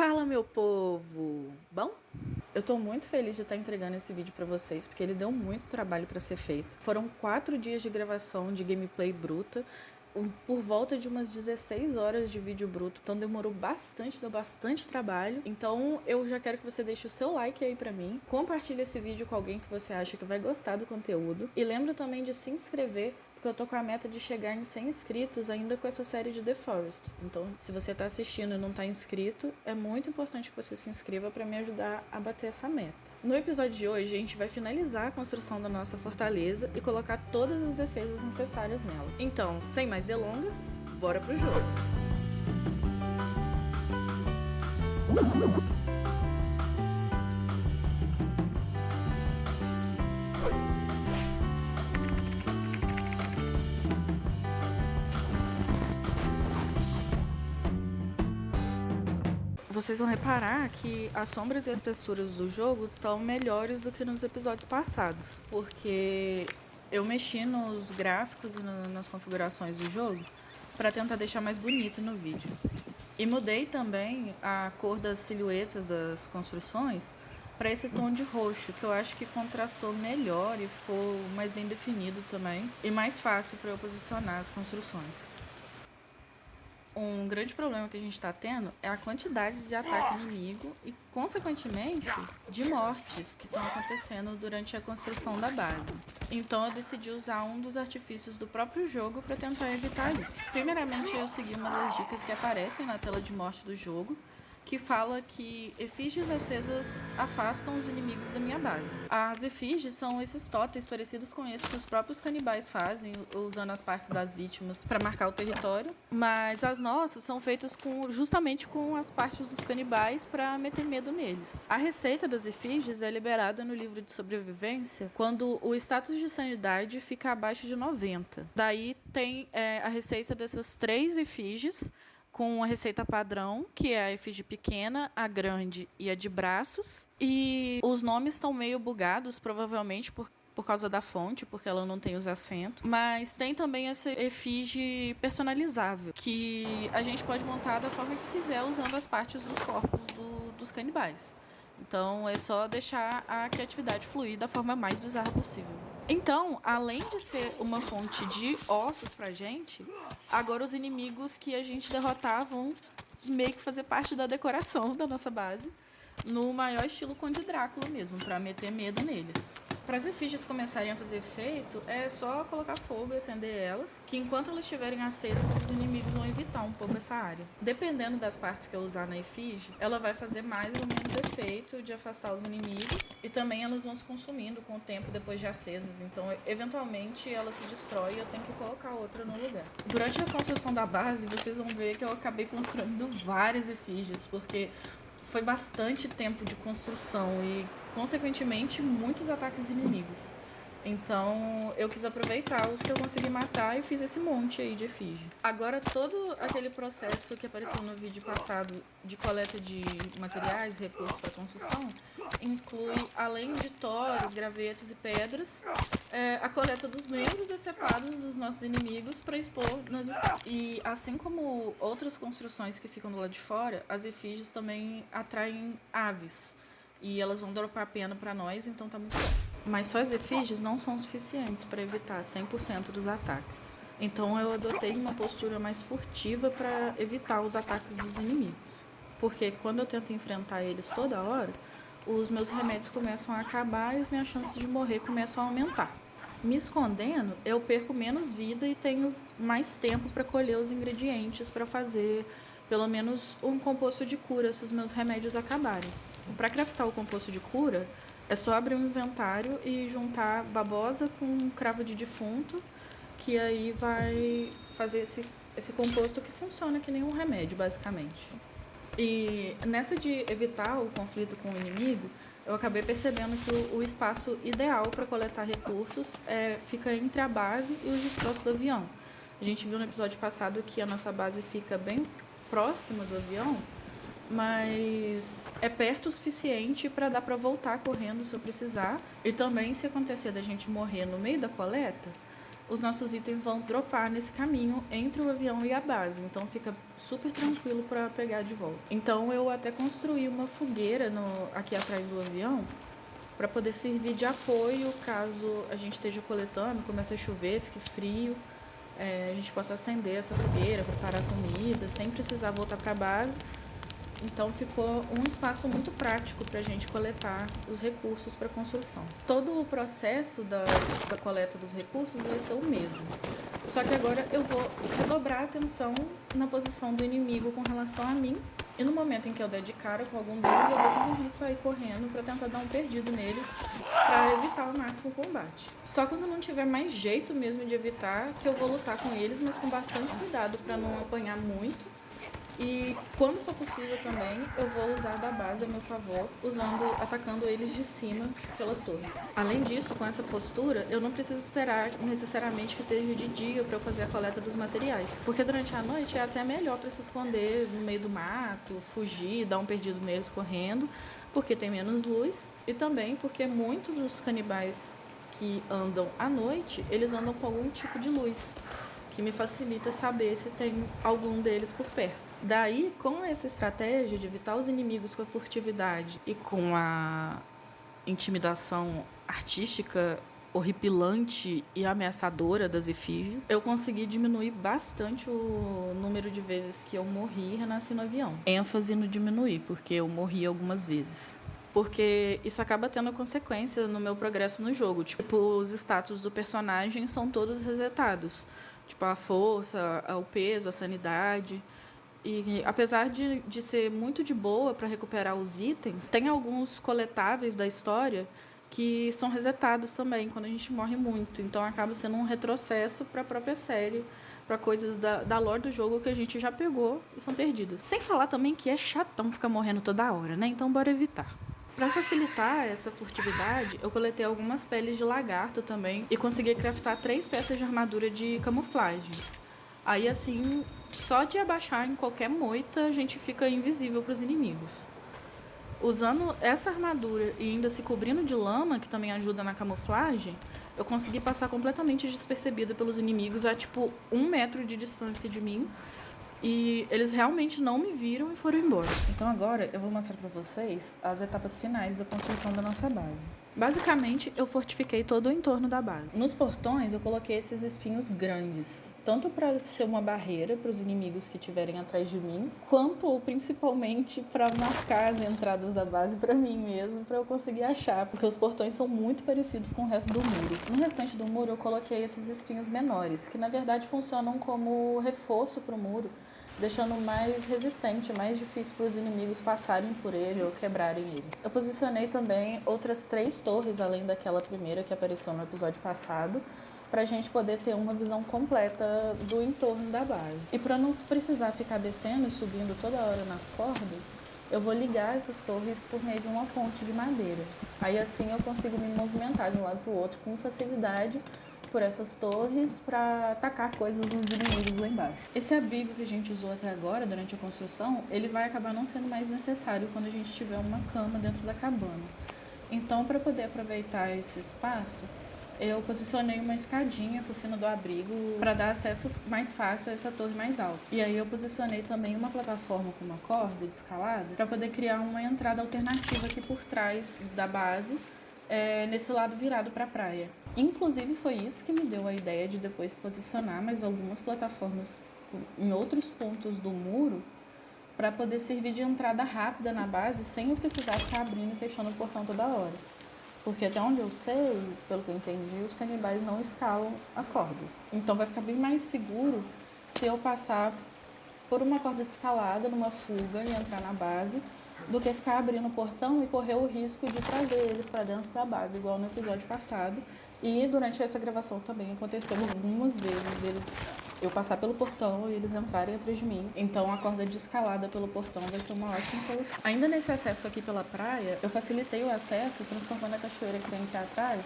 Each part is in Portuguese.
Fala, meu povo! Bom? Eu tô muito feliz de estar entregando esse vídeo pra vocês, porque ele deu muito trabalho pra ser feito. Foram 4 dias de gravação de gameplay bruta, por volta de umas 16 horas de vídeo bruto, então demorou bastante, deu bastante trabalho. Então eu já quero que você deixe o seu like aí pra mim, compartilhe esse vídeo com alguém que você acha que vai gostar do conteúdo, e lembra também de se inscrever, porque eu tô com a meta de chegar em 100 inscritos ainda com essa série de The Forest. Então, se você tá assistindo e não tá inscrito, é muito importante que você se inscreva para me ajudar a bater essa meta. No episódio de hoje, a gente vai finalizar a construção da nossa fortaleza e colocar todas as defesas necessárias nela. Então, sem mais delongas, bora pro jogo! Vocês vão reparar que as sombras e as texturas do jogo estão melhores do que nos episódios passados, porque eu mexi nos gráficos e nas configurações do jogo para tentar deixar mais bonito no vídeo. E mudei também a cor das silhuetas das construções para esse tom de roxo, que eu acho que contrastou melhor e ficou mais bem definido também, e mais fácil para eu posicionar as construções. Um grande problema que a gente está tendo é a quantidade de ataque inimigo e, consequentemente, de mortes que estão acontecendo durante a construção da base. Então eu decidi usar um dos artifícios do próprio jogo para tentar evitar isso. Primeiramente, eu segui uma das dicas que aparecem na tela de morte do jogo, que fala que efígies acesas afastam os inimigos da minha base. As efígies são esses totens parecidos com esses que os próprios canibais fazem, usando as partes das vítimas para marcar o território, mas as nossas são feitas justamente com as partes dos canibais para meter medo neles. A receita das efígies é liberada no livro de sobrevivência quando o status de sanidade fica abaixo de 90. Daí tem a receita dessas 3 efígies, com a receita padrão, que é a efígie pequena, a grande e a de braços. E os nomes estão meio bugados, provavelmente por causa da fonte, porque ela não tem os acentos. Mas tem também essa efígie personalizável, que a gente pode montar da forma que quiser, usando as partes dos corpos dos canibais. Então é só deixar a criatividade fluir da forma mais bizarra possível. Então, além de ser uma fonte de ossos pra gente, agora os inimigos que a gente derrotar vão meio que fazer parte da decoração da nossa base, no maior estilo Conde Drácula mesmo, pra meter medo neles. Para as efígies começarem a fazer efeito, é só colocar fogo e acender elas, que enquanto elas estiverem acesas, os inimigos vão evitar um pouco essa área. Dependendo das partes que eu usar na efígie, ela vai fazer mais ou menos efeito de afastar os inimigos, e também elas vão se consumindo com o tempo depois de acesas, então eventualmente ela se destrói e eu tenho que colocar outra no lugar. Durante a construção da base, vocês vão ver que eu acabei construindo várias efígies, porque foi bastante tempo de construção e, consequentemente, muitos ataques inimigos. Então, eu quis aproveitar os que eu consegui matar e fiz esse monte aí de efígie. Agora, todo aquele processo que apareceu no vídeo passado de coleta de materiais, recursos para construção, inclui, além de toras, gravetos e pedras, a coleta dos membros decepados dos nossos inimigos para expor nas estátuas. E assim como outras construções que ficam do lado de fora, as efígies também atraem aves. E elas vão dropar pena para nós, então tá muito bom. Mas só as efígies não são suficientes para evitar 100% dos ataques. Então eu adotei uma postura mais furtiva para evitar os ataques dos inimigos. Porque quando eu tento enfrentar eles toda hora, os meus remédios começam a acabar e as minhas chances de morrer começam a aumentar. Me escondendo, eu perco menos vida e tenho mais tempo para colher os ingredientes para fazer pelo menos um composto de cura se os meus remédios acabarem. Para craftar o composto de cura, é só abrir um inventário e juntar babosa com cravo de defunto, que aí vai fazer esse composto que funciona que nem um remédio, basicamente. E nessa de evitar o conflito com o inimigo, eu acabei percebendo que o espaço ideal para coletar recursos fica entre a base e os destroços do avião. A gente viu no episódio passado que a nossa base fica bem próxima do avião, mas é perto o suficiente para dar para voltar correndo se eu precisar. E também, se acontecer da gente morrer no meio da coleta, os nossos itens vão dropar nesse caminho entre o avião e a base. Então fica super tranquilo para pegar de volta. Então eu até construí uma fogueira aqui atrás do avião para poder servir de apoio caso a gente esteja coletando, comece a chover, fique frio. A gente possa acender essa fogueira, preparar comida, sem precisar voltar para a base. Então ficou um espaço muito prático para a gente coletar os recursos para a construção. Todo o processo da coleta dos recursos vai ser o mesmo. Só que agora eu vou redobrar a atenção na posição do inimigo com relação a mim. E no momento em que eu der de cara com algum deles, eu vou simplesmente sair correndo para tentar dar um perdido neles para evitar ao máximo o combate. Só quando não tiver mais jeito mesmo de evitar que eu vou lutar com eles, mas com bastante cuidado para não apanhar muito. E quando for possível também, eu vou usar da base a meu favor, atacando eles de cima pelas torres. Além disso, com essa postura, eu não preciso esperar necessariamente que esteja de dia para eu fazer a coleta dos materiais. Porque durante a noite é até melhor para se esconder no meio do mato, fugir, dar um perdido neles correndo, porque tem menos luz. E também porque muitos dos canibais que andam à noite, eles andam com algum tipo de luz, que me facilita saber se tem algum deles por perto. Daí, com essa estratégia de evitar os inimigos com a furtividade e com a intimidação artística horripilante e ameaçadora das efígies, eu consegui diminuir bastante o número de vezes que eu morri e renasci no avião. ênfase no diminuir, porque eu morri algumas vezes. Porque isso acaba tendo consequência no meu progresso no jogo. Tipo, os status do personagem são todos resetados. Tipo, a força, o peso, a sanidade. E apesar de ser muito de boa para recuperar os itens, tem alguns coletáveis da história que são resetados também quando a gente morre muito. Então acaba sendo um retrocesso para a própria série, para coisas da lore do jogo que a gente já pegou e são perdidas. Sem falar também que é chatão ficar morrendo toda hora, né? Então bora evitar. Para facilitar essa furtividade, eu coletei algumas peles de lagarto também e consegui craftar 3 peças de armadura de camuflagem. Aí assim, só de abaixar em qualquer moita, a gente fica invisível para os inimigos. Usando essa armadura e ainda se cobrindo de lama, que também ajuda na camuflagem, eu consegui passar completamente despercebida pelos inimigos a tipo 1 metro de distância de mim. E eles realmente não me viram e foram embora. Então agora eu vou mostrar para vocês as etapas finais da construção da nossa base. Basicamente, eu fortifiquei todo o entorno da base. Nos portões, eu coloquei esses espinhos grandes, tanto para ser uma barreira para os inimigos que estiverem atrás de mim, quanto ou principalmente para marcar as entradas da base para mim mesmo, para eu conseguir achar, porque os portões são muito parecidos com o resto do muro. No restante do muro, eu coloquei esses espinhos menores, que na verdade funcionam como reforço para o muro, deixando mais resistente, mais difícil para os inimigos passarem por ele ou quebrarem ele. Eu posicionei também outras 3 torres, além daquela primeira que apareceu no episódio passado, para a gente poder ter uma visão completa do entorno da base. E para não precisar ficar descendo e subindo toda hora nas cordas, eu vou ligar essas torres por meio de uma ponte de madeira. Aí assim eu consigo me movimentar de um lado para o outro com facilidade por essas torres para atacar coisas dos inimigos lá embaixo. Esse abrigo que a gente usou até agora durante a construção, ele vai acabar não sendo mais necessário quando a gente tiver uma cama dentro da cabana. Então, para poder aproveitar esse espaço, eu posicionei uma escadinha por cima do abrigo para dar acesso mais fácil a essa torre mais alta. E aí eu posicionei também uma plataforma com uma corda de escalada para poder criar uma entrada alternativa aqui por trás da base, nesse lado virado para a praia. Inclusive foi isso que me deu a ideia de depois posicionar mais algumas plataformas em outros pontos do muro para poder servir de entrada rápida na base sem eu precisar ficar abrindo e fechando o portão toda hora. Porque até onde eu sei, pelo que eu entendi, os canibais não escalam as cordas. Então vai ficar bem mais seguro se eu passar por uma corda de escalada numa fuga e entrar na base, do que ficar abrindo o portão e correr o risco de trazer eles para dentro da base, igual no episódio passado. E durante essa gravação também aconteceu algumas vezes eu passar pelo portão e eles entrarem atrás de mim. Então a corda de escalada pelo portão vai ser uma ótima solução. Ainda nesse acesso aqui pela praia, eu facilitei o acesso transformando a cachoeira que tem aqui atrás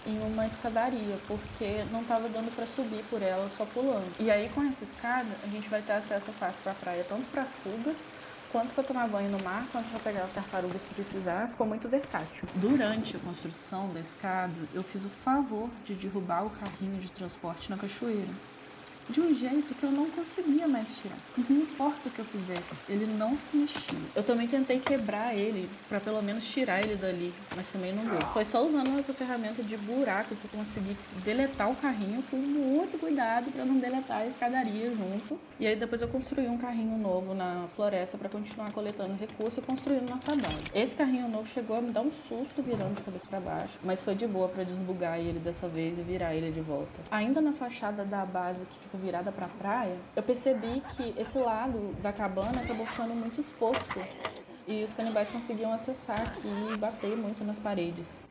em uma escadaria, porque não estava dando para subir por ela só pulando. E aí com essa escada a gente vai ter acesso fácil para a praia, tanto para fugas quanto para tomar banho no mar, quanto para pegar a tartaruga se precisar, ficou muito versátil. Durante a construção da escada, eu fiz o favor de derrubar o carrinho de transporte na cachoeira, de um jeito que eu não conseguia mais tirar. Não importa o que eu fizesse, ele não se mexia. Eu também tentei quebrar ele para pelo menos tirar ele dali, mas também não deu. Foi só usando essa ferramenta de buraco que eu consegui deletar o carrinho com muito cuidado para não deletar a escadaria junto. E aí depois eu construí um carrinho novo na floresta para continuar coletando recursos e construindo nossa base. Esse carrinho novo chegou a me dar um susto virando de cabeça para baixo, mas foi de boa para desbugar ele dessa vez e virar ele de volta. Ainda na fachada da base que fica virada para a praia, eu percebi que esse lado da cabana acabou ficando muito exposto e os canibais conseguiam acessar aqui e bater muito nas paredes.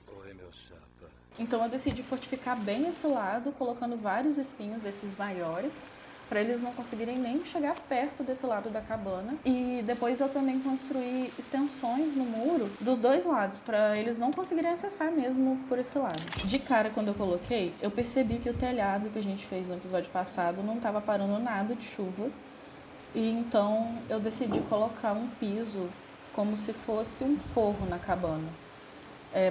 Então eu decidi fortificar bem esse lado, colocando vários espinhos desses maiores, para eles não conseguirem nem chegar perto desse lado da cabana. E depois eu também construí extensões no muro dos dois lados, para eles não conseguirem acessar mesmo por esse lado. De cara, quando eu coloquei, eu percebi que o telhado que a gente fez no episódio passado não estava parando nada de chuva. E então eu decidi colocar um piso como se fosse um forro na cabana.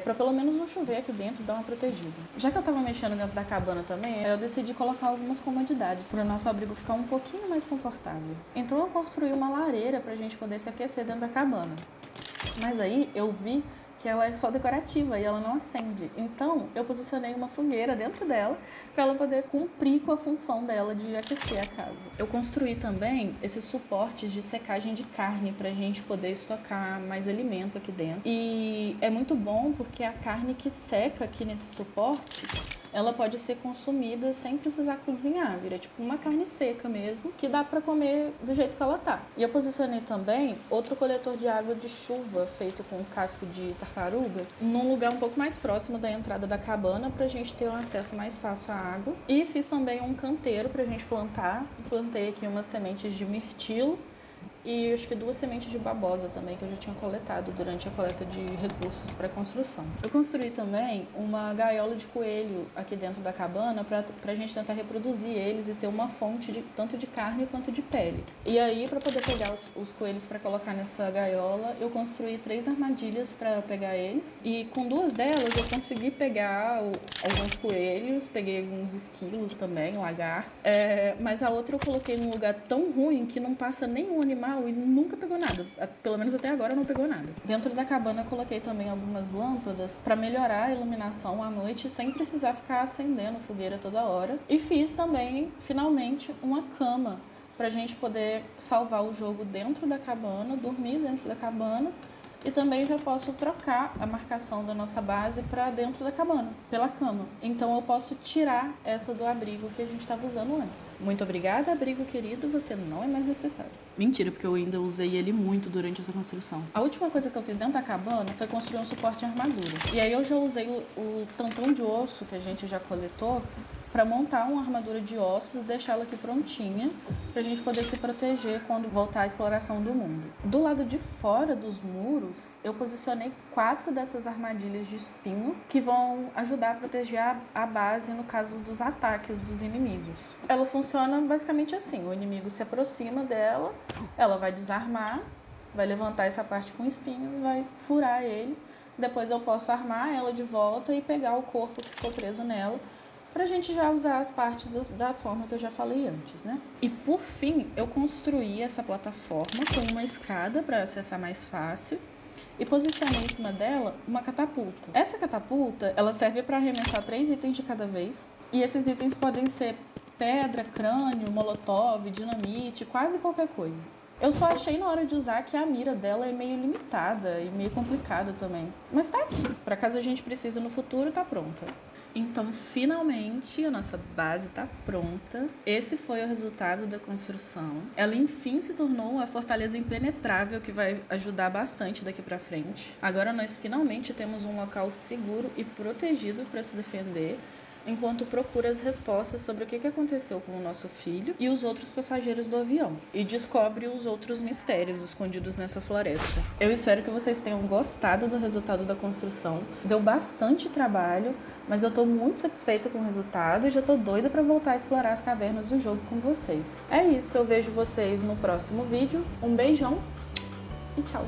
Para pelo menos não chover aqui dentro, dar uma protegida. Já que eu estava mexendo dentro da cabana também, eu decidi colocar algumas comodidades para o nosso abrigo ficar um pouquinho mais confortável. Então eu construí uma lareira para a gente poder se aquecer dentro da cabana. Mas aí eu vi que ela é só decorativa e ela não acende. Então eu posicionei uma fogueira dentro dela para ela poder cumprir com a função dela de aquecer a casa. Eu construí também esses suportes de secagem de carne para a gente poder estocar mais alimento aqui dentro. E é muito bom porque a carne que seca aqui nesse suporte, ela pode ser consumida sem precisar cozinhar, vira tipo uma carne seca mesmo, que dá para comer do jeito que ela tá. E eu posicionei também outro coletor de água de chuva feito com casco de tartaruga num lugar um pouco mais próximo da entrada da cabana pra gente ter um acesso mais fácil à água. E fiz também um canteiro pra gente plantar. Plantei aqui umas sementes de mirtilo e acho que 2 sementes de babosa também, que eu já tinha coletado durante a coleta de recursos para construção. Eu construí também uma gaiola de coelho aqui dentro da cabana para a gente tentar reproduzir eles e ter uma fonte de, tanto de carne quanto de pele. E aí, para poder pegar os coelhos para colocar nessa gaiola, eu construí 3 armadilhas para pegar eles. E com 2 delas eu consegui pegar alguns coelhos, peguei alguns esquilos também, lagarto. Mas a outra eu coloquei num lugar tão ruim que não passa nenhum animal e nunca pegou nada. Pelo menos até agora não pegou nada. Dentro da cabana eu coloquei também algumas lâmpadas para melhorar a iluminação à noite sem precisar ficar acendendo fogueira toda hora. E fiz também, finalmente, uma cama pra gente poder salvar o jogo dentro da cabana, dormir dentro da cabana. E também já posso trocar a marcação da nossa base para dentro da cabana, pela cama. Então eu posso tirar essa do abrigo que a gente estava usando antes. Muito obrigada, abrigo querido, você não é mais necessário. Mentira, porque eu ainda usei ele muito durante essa construção. A última coisa que eu fiz dentro da cabana foi construir um suporte de armadura. E aí eu já usei o tantão de osso que a gente já coletou para montar uma armadura de ossos e deixá-la aqui prontinha para a gente poder se proteger quando voltar à exploração do mundo. Do lado de fora dos muros, eu posicionei 4 dessas armadilhas de espinho que vão ajudar a proteger a base no caso dos ataques dos inimigos. Ela funciona basicamente assim: o inimigo se aproxima dela, ela vai desarmar, vai levantar essa parte com espinhos e vai furar ele. Depois eu posso armar ela de volta e pegar o corpo que ficou preso nela, pra gente já usar as partes da forma que eu já falei antes, né? E por fim, eu construí essa plataforma com uma escada para acessar mais fácil e posicionei em cima dela uma catapulta. Essa catapulta, ela serve para arremessar 3 itens de cada vez. E esses itens podem ser pedra, crânio, molotov, dinamite, quase qualquer coisa. Eu só achei na hora de usar que a mira dela é meio limitada e meio complicada também. Mas tá aqui. Para caso a gente precise no futuro, tá pronta. Então, finalmente, a nossa base está pronta. Esse foi o resultado da construção. Ela, enfim, se tornou uma fortaleza impenetrável que vai ajudar bastante daqui para frente. Agora, nós finalmente temos um local seguro e protegido para se defender, enquanto procura as respostas sobre o que aconteceu com o nosso filho e os outros passageiros do avião, e descobre os outros mistérios escondidos nessa floresta. Eu espero que vocês tenham gostado do resultado da construção. Deu bastante trabalho, mas eu tô muito satisfeita com o resultado e já tô doida para voltar a explorar as cavernas do jogo com vocês. É isso, eu vejo vocês no próximo vídeo. Um beijão e tchau!